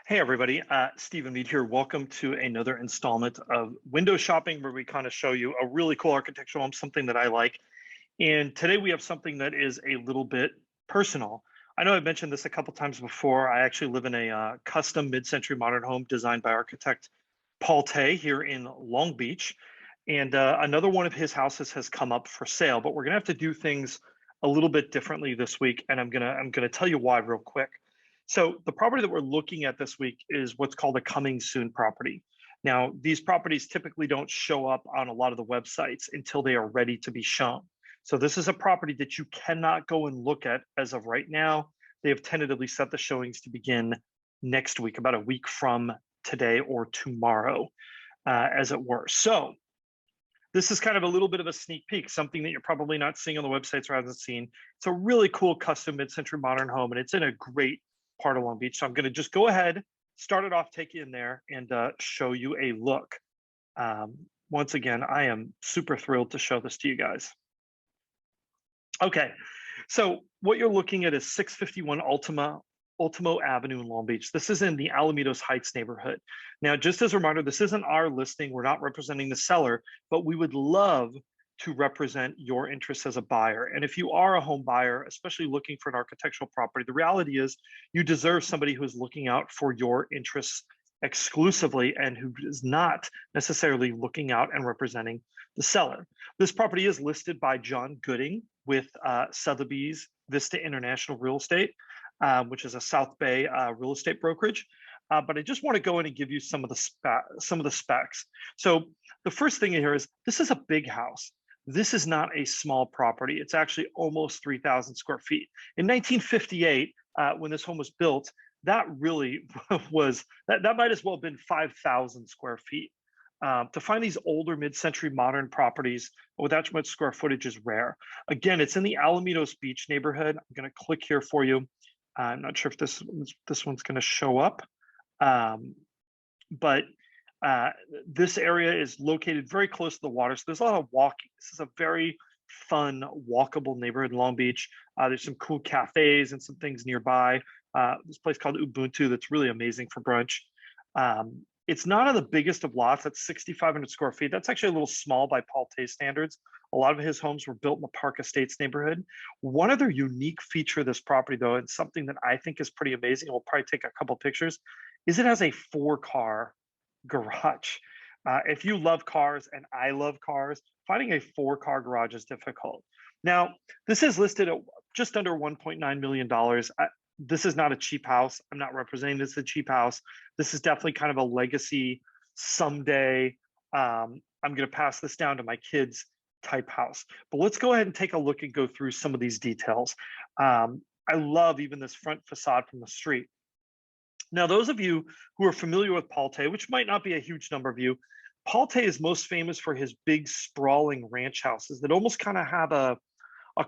Hey everybody, Stephen Meade here. Welcome to another installment of Window Shopping, where we kind of show you a really cool architectural home, something that I like. And today we have something that is a little bit personal. I know I've mentioned this a couple times before. I actually live in a custom mid-century modern home designed by architect Paul Tay here in Long Beach. And another one of his houses has come up for sale, but we're gonna have to do things a little bit differently this week, and I'm gonna tell you why real quick. So the property that we're looking at this week is what's called a coming soon property. Now, these properties typically don't show up on a lot of the websites until they are ready to be shown. So this is a property that you cannot go and look at as of right now. They have tentatively set the showings to begin next week, about a week from today or tomorrow, as it were. So this is kind of a little bit of a sneak peek, something that you're probably not seeing on the websites or hasn't seen. It's a really cool custom mid-century modern home, and it's in a great part of Long Beach. So I'm going to just go ahead, start it off, take you in there, and show you a look. Once again, I am super thrilled to show this to you guys. Okay, so what you're looking at is 651 Ultimo Avenue in Long Beach. This is in the Alamitos Heights neighborhood. Now, just as a reminder, this isn't our listing. We're not representing the seller, but we would love to represent your interests as a buyer. And if you are a home buyer, especially looking for an architectural property, the reality is you deserve somebody who's looking out for your interests exclusively and who is not necessarily looking out and representing the seller. This property is listed by John Gooding with Sotheby's Vista International Real Estate, which is a South Bay real estate brokerage. But I just want to go in and give you some of the specs. So the first thing here is this is a big house. This is not a small property. It's actually almost 3,000 square feet. In 1958, when this home was built, that really was, that might as well have been 5,000 square feet. To find these older mid-century modern properties with that much square footage is rare. Again, it's in the Alamitos Beach neighborhood. I'm going to click here for you. I'm not sure if this one's going to show up, but this area is located very close to the water, so there's a lot of walking. This is a very fun, walkable neighborhood in Long Beach. There's some cool cafes and some things nearby. This place called Ubuntu that's really amazing for brunch. It's not on the biggest of lots. That's 6,500 square feet. That's actually a little small by Paul Tay standards. A lot of his homes were built in the Park Estates neighborhood. One other unique feature of this property, though, and something that I think is pretty amazing, we'll probably take a couple pictures, is it has a 4-car garage. If you love cars and I love cars, finding a 4-car garage is difficult. Now, this is listed at just under $1.9 million. This is not a cheap house. I'm not representing this as a cheap house. This is definitely kind of a legacy someday. I'm going to pass this down to my kids type house. But let's go ahead and take a look and go through some of these details. I love even this front facade from the street. Now, those of you who are familiar with Paul Tay, which might not be a huge number of you, Paul Tay is most famous for his big sprawling ranch houses that almost kind of have a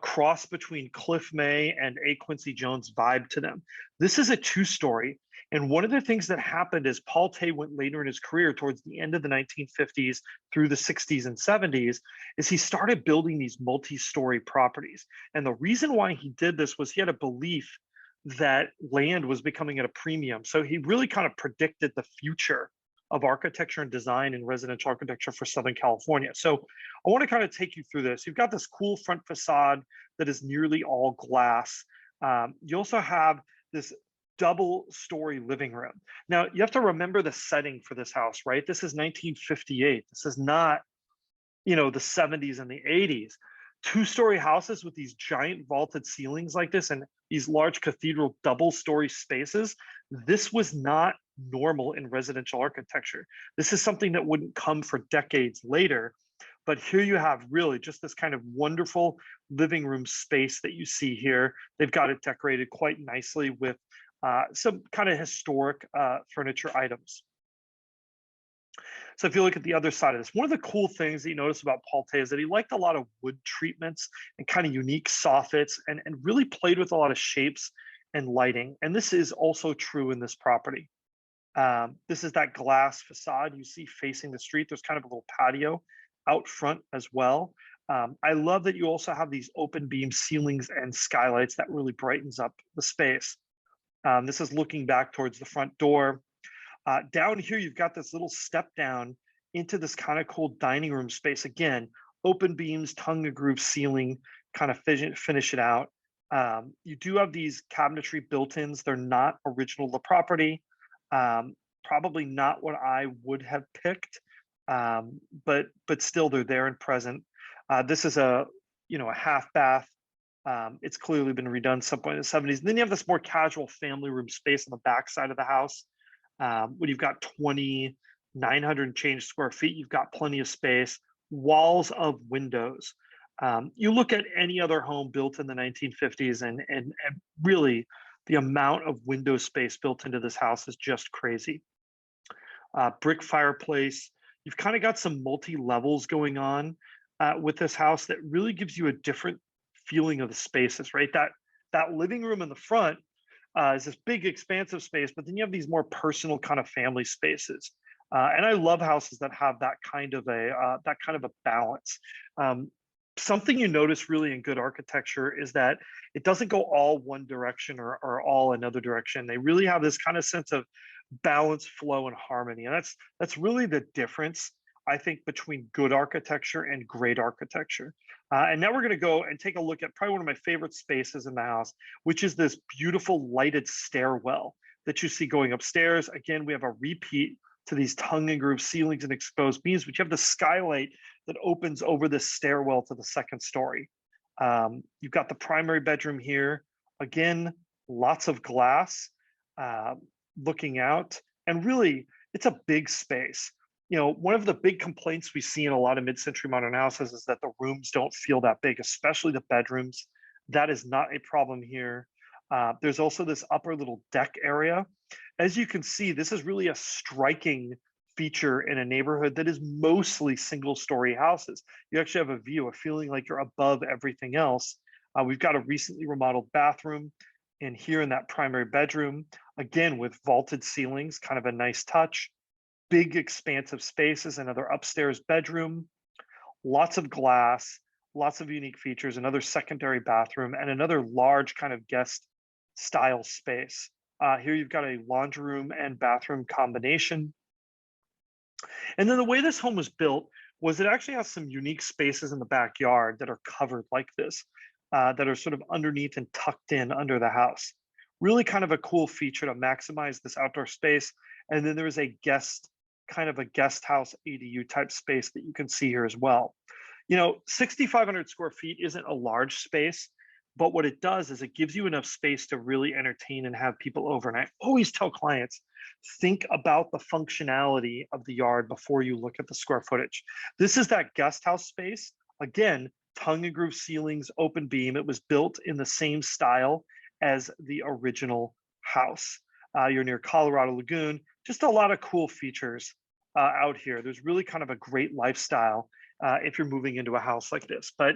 cross between Cliff May and A. Quincy Jones vibe to them. This is a 2-story. And one of the things that happened is Paul Tay went later in his career towards the end of the 1950s through the 60s and 70s, is he started building these multi-story properties. And the reason why he did this was he had a belief that land was becoming at a premium. So he really kind of predicted the future of architecture and design and residential architecture for Southern California. So I want to kind of take you through this. You've got this cool front facade that is nearly all glass. You also have this double-story living room. Now, you have to remember the setting for this house, right? This is 1958. This is not, the 70s and the 80s. 2-story houses with these giant vaulted ceilings like this and these large cathedral double-story spaces, this was not normal in residential architecture. This is something that wouldn't come for decades later. But here you have really just this kind of wonderful living room space that you see here. They've got it decorated quite nicely with some kind of historic furniture items. So if you look at the other side of this, one of the cool things that you notice about Paul Tay is that he liked a lot of wood treatments and kind of unique soffits and really played with a lot of shapes and lighting. And this is also true in this property. This is that glass facade you see facing the street. There's kind of a little patio out front as well. I love that you also have these open beam ceilings and skylights that really brightens up the space. This is looking back towards the front door. Down here, you've got this little step down into this kind of cool dining room space. Again, open beams, tongue and groove ceiling, kind of finish it out. You do have these cabinetry built-ins. They're not original to the property. Probably not what I would have picked, but still they're there and present. This is a a half bath. It's clearly been redone some point in the 70s. And then you have this more casual family room space on the back side of the house. When you've got 2,900 and change square feet, you've got plenty of space, walls of windows. You look at any other home built in the 1950s, and really the amount of window space built into this house is just crazy. Brick fireplace. You've kind of got some multi-levels going on with this house that really gives you a different feeling of the spaces, right? That living room in the front is this big, expansive space, but then you have these more personal kind of family spaces. And I love houses that have that kind of a balance. Something you notice really in good architecture is that it doesn't go all one direction or all another direction. They really have this kind of sense of balance, flow, and harmony. And that's really the difference, I think, between good architecture and great architecture. And now we're going to go and take a look at probably one of my favorite spaces in the house, which is this beautiful lighted stairwell that you see going upstairs. Again, we have a repeat to these tongue and groove ceilings and exposed beams, but you have the skylight that opens over this stairwell to the second story. You've got the primary bedroom here. Again, lots of glass looking out, and really, it's a big space. One of the big complaints we see in a lot of mid-century modern houses is that the rooms don't feel that big, especially the bedrooms. That is not a problem here. There's also this upper little deck area. As you can see, this is really a striking feature in a neighborhood that is mostly single-story houses. You actually have a view, a feeling like you're above everything else. We've got a recently remodeled bathroom in here in that primary bedroom, again with vaulted ceilings, kind of a nice touch. Big expansive spaces, another upstairs bedroom, lots of glass, lots of unique features, another secondary bathroom, and another large kind of guest style space. Here you've got a laundry room and bathroom combination. And then the way this home was built was it actually has some unique spaces in the backyard that are covered like this, that are sort of underneath and tucked in under the house. Really kind of a cool feature to maximize this outdoor space. And then there is a guest house ADU type space that you can see here as well. 6,500 square feet isn't a large space, but what it does is it gives you enough space to really entertain and have people over. And I always tell clients, think about the functionality of the yard before you look at the square footage. This is that guest house space. Again, tongue and groove ceilings, open beam. It was built in the same style as the original house. You're near Colorado Lagoon. Just a lot of cool features out here. There's really kind of a great lifestyle if you're moving into a house like this. But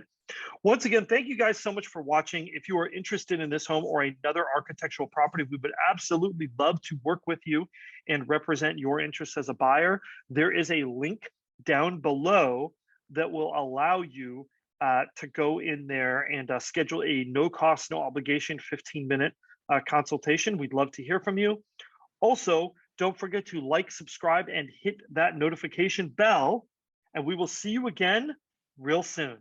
once again, thank you guys so much for watching. If you are interested in this home or another architectural property, we would absolutely love to work with you and represent your interests as a buyer. There is a link down below that will allow you to go in there and schedule a no cost, no obligation 15-minute consultation. We'd love to hear from you. Also, don't forget to like, subscribe, and hit that notification bell. And we will see you again real soon.